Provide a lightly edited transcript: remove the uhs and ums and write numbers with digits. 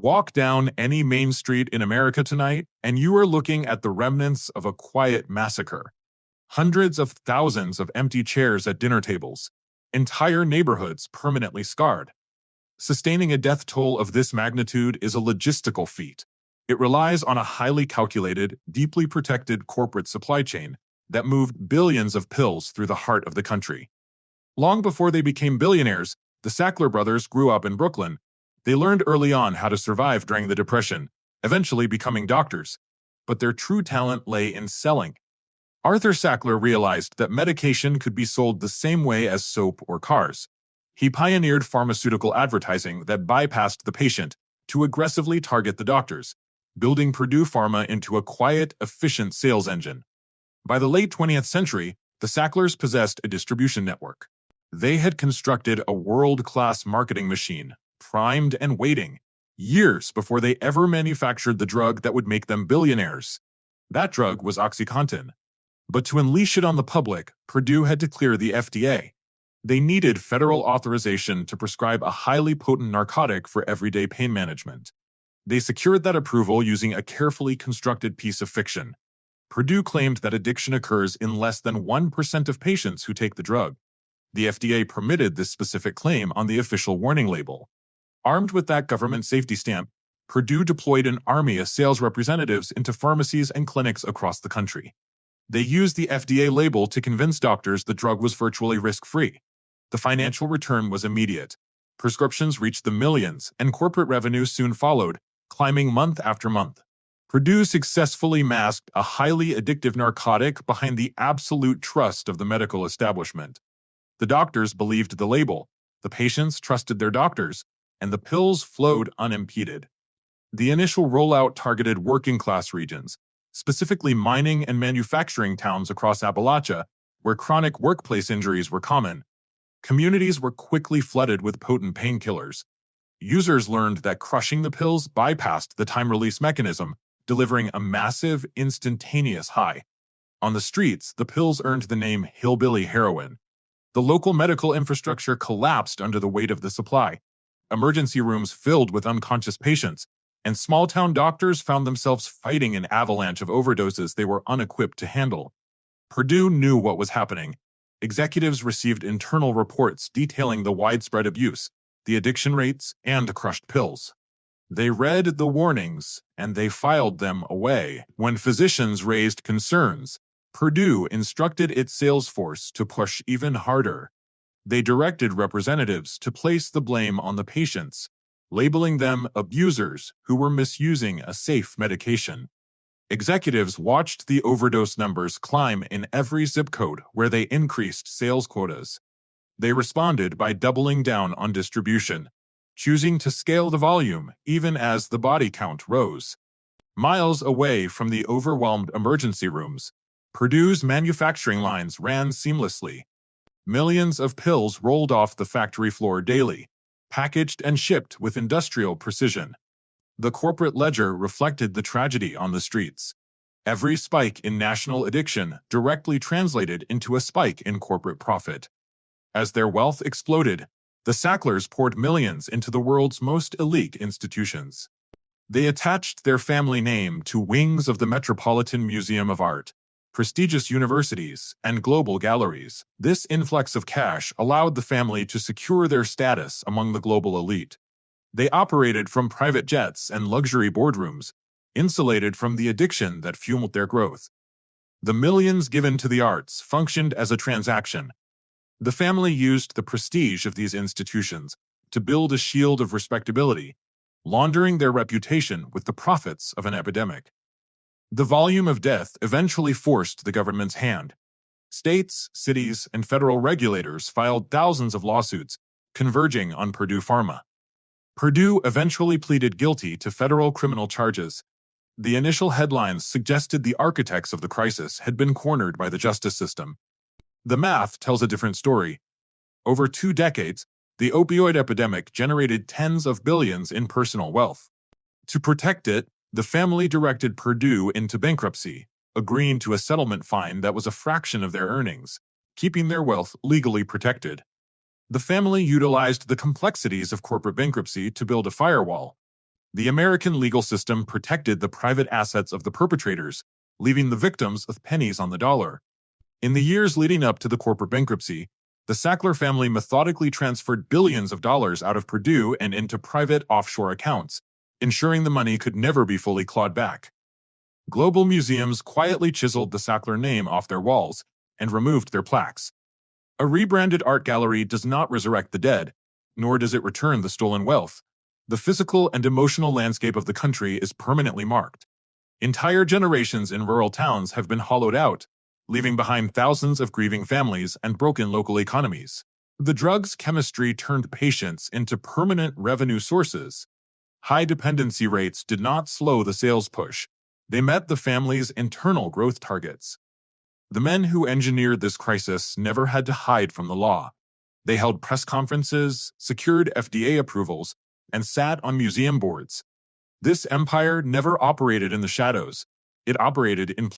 Walk down any main street in America tonight, and you are looking at the remnants of a quiet massacre. Hundreds of thousands of empty chairs at dinner tables, entire neighborhoods permanently scarred. Sustaining a death toll of this magnitude is a logistical feat. It relies on a highly calculated, deeply protected corporate supply chain that moved billions of pills through the heart of the country. Long before they became billionaires, the Sackler brothers grew up in Brooklyn. They learned early on how to survive during the Depression, eventually becoming doctors. But their true talent lay in selling. Arthur Sackler realized that medication could be sold the same way as soap or cars. He pioneered pharmaceutical advertising that bypassed the patient to aggressively target the doctors, building Purdue Pharma into a quiet, efficient sales engine. By the late 20th century, the Sacklers possessed a distribution network. They had constructed a world-class marketing machine, primed and waiting, years before they ever manufactured the drug that would make them billionaires. That drug was OxyContin. But to unleash it on the public, Purdue had to clear the FDA. They needed federal authorization to prescribe a highly potent narcotic for everyday pain management. They secured that approval using a carefully constructed piece of fiction. Purdue claimed that addiction occurs in less than 1% of patients who take the drug. The FDA permitted this specific claim on the official warning label. Armed with that government safety stamp, Purdue deployed an army of sales representatives into pharmacies and clinics across the country. They used the FDA label to convince doctors the drug was virtually risk-free. The financial return was immediate. Prescriptions reached the millions, and corporate revenue soon followed, climbing month after month. Purdue successfully masked a highly addictive narcotic behind the absolute trust of the medical establishment. The doctors believed the label, the patients trusted their doctors, and the pills flowed unimpeded. The initial rollout targeted working-class regions, specifically mining and manufacturing towns across Appalachia, where chronic workplace injuries were common. Communities were quickly flooded with potent painkillers. Users learned that crushing the pills bypassed the time-release mechanism, delivering a massive, instantaneous high. On the streets, the pills earned the name hillbilly heroin. The local medical infrastructure collapsed under the weight of the supply. Emergency rooms filled with unconscious patients, and small-town doctors found themselves fighting an avalanche of overdoses they were unequipped to handle. Purdue knew what was happening. Executives received internal reports detailing the widespread abuse, the addiction rates, and crushed pills. They read the warnings, and they filed them away. When physicians raised concerns, Purdue instructed its sales force to push even harder. They directed representatives to place the blame on the patients, labeling them abusers who were misusing a safe medication. Executives watched the overdose numbers climb in every zip code where they increased sales quotas. They responded by doubling down on distribution, choosing to scale the volume even as the body count rose. Miles away from the overwhelmed emergency rooms, Purdue's manufacturing lines ran seamlessly. Millions of pills rolled off the factory floor daily, packaged and shipped with industrial precision. The corporate ledger reflected the tragedy on the streets. Every spike in national addiction directly translated into a spike in corporate profit. As their wealth exploded, the Sacklers poured millions into the world's most elite institutions. They attached their family name to wings of the Metropolitan Museum of Art, prestigious universities, and global galleries. This influx of cash allowed the family to secure their status among the global elite. They operated from private jets and luxury boardrooms, insulated from the addiction that fueled their growth. The millions given to the arts functioned as a transaction. The family used the prestige of these institutions to build a shield of respectability, laundering their reputation with the profits of an epidemic. The volume of death eventually forced the government's hand. States, cities, and federal regulators filed thousands of lawsuits, converging on Purdue Pharma. Purdue eventually pleaded guilty to federal criminal charges. The initial headlines suggested the architects of the crisis had been cornered by the justice system. The math tells a different story. Over 2 decades, the opioid epidemic generated tens of billions in personal wealth. To protect it, the family directed Purdue into bankruptcy, agreeing to a settlement fine that was a fraction of their earnings, keeping their wealth legally protected. The family utilized the complexities of corporate bankruptcy to build a firewall. The American legal system protected the private assets of the perpetrators, leaving the victims with pennies on the dollar. In the years leading up to the corporate bankruptcy, the Sackler family methodically transferred billions of dollars out of Purdue and into private offshore accounts, ensuring the money could never be fully clawed back. Global museums quietly chiseled the Sackler name off their walls and removed their plaques. A rebranded art gallery does not resurrect the dead, nor does it return the stolen wealth. The physical and emotional landscape of the country is permanently marked. Entire generations in rural towns have been hollowed out, leaving behind thousands of grieving families and broken local economies. The drug's chemistry turned patients into permanent revenue sources. High dependency rates did not slow the sales push. They met the family's internal growth targets. The men who engineered this crisis never had to hide from the law. They held press conferences, secured FDA approvals, and sat on museum boards. This empire never operated in the shadows. It operated in